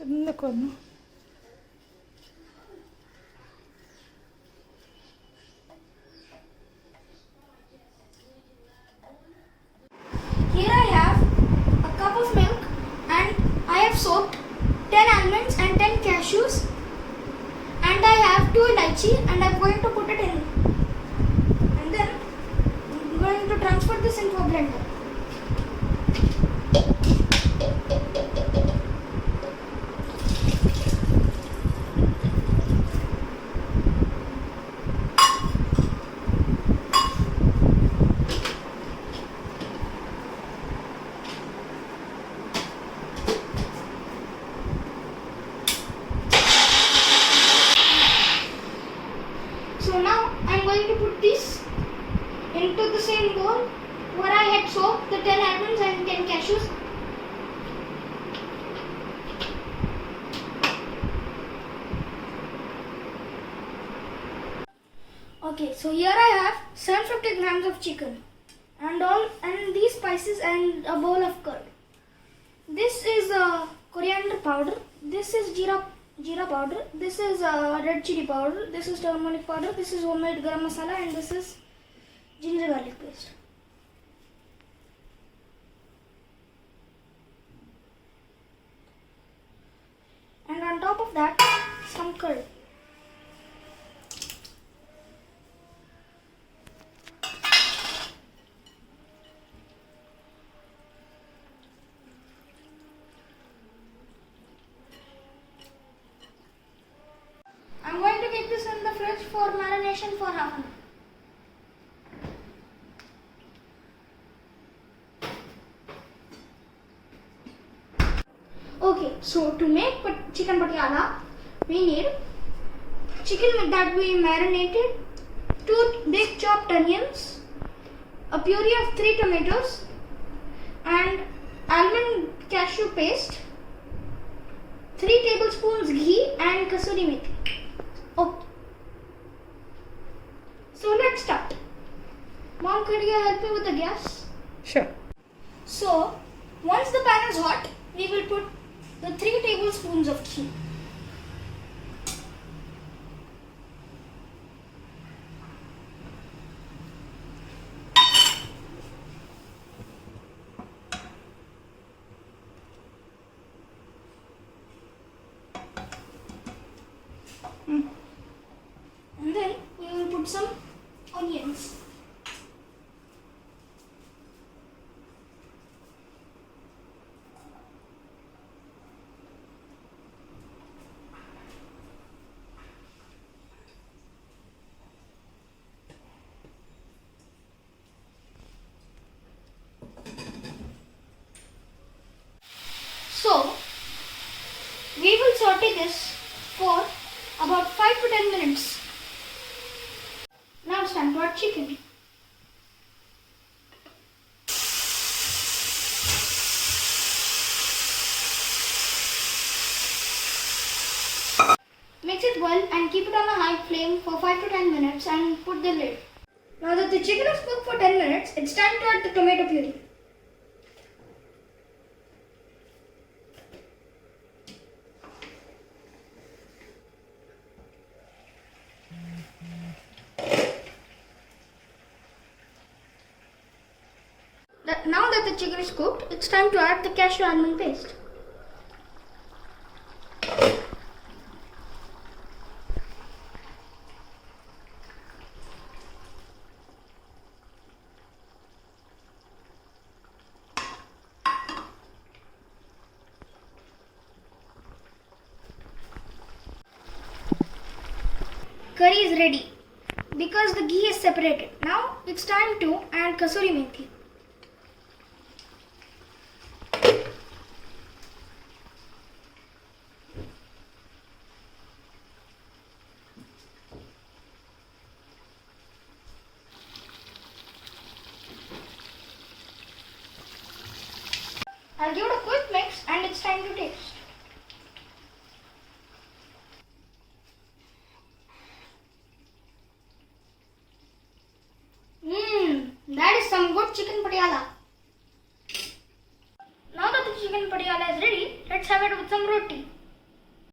in the corner. Here I have a cup of milk and I have soaked 10 almonds and 10 cashews and I have 2 lychee and I'm going to put it in. And then I'm going to transfer this into a blender. So now I'm going to put this into the same bowl where I had soaked the 10 almonds and 10 cashews. Okay, so here I have 750 grams of chicken and these spices and a bowl of curd. This is coriander powder. This is jeera powder. This is red chili powder. This is turmeric powder. This is homemade garam masala and this is ginger garlic paste. And on top of that, some curd. I'm going to keep this in the fridge for marination for half an hour. Okay, so to make chicken patiala, we need chicken that we marinated, 2 big chopped onions, a puree of 3 tomatoes, and almond cashew paste, 3 tablespoons ghee, and kasuri methi. Okay. So let's start. Mom, could you help me with the gas? Sure. So, once the pan is hot, we will put the 3 tablespoons of ghee. And then we will put some onions. So, we will saute this for about 5 to 10 minutes. Now it's time to add chicken. Mix it well and keep it on a high flame for 5 to 10 minutes and put the lid. Now that the chicken is cooked for 10 minutes, it's time to add the tomato puree. Now that the chicken is cooked, it's time to add the cashew almond paste. Curry is ready because the ghee is separated. Now it's time to add kasuri methi. I'll give it a quick mix and it's time to taste. That is some good chicken patiala. Now that the chicken patiala is ready, let's have it with some roti.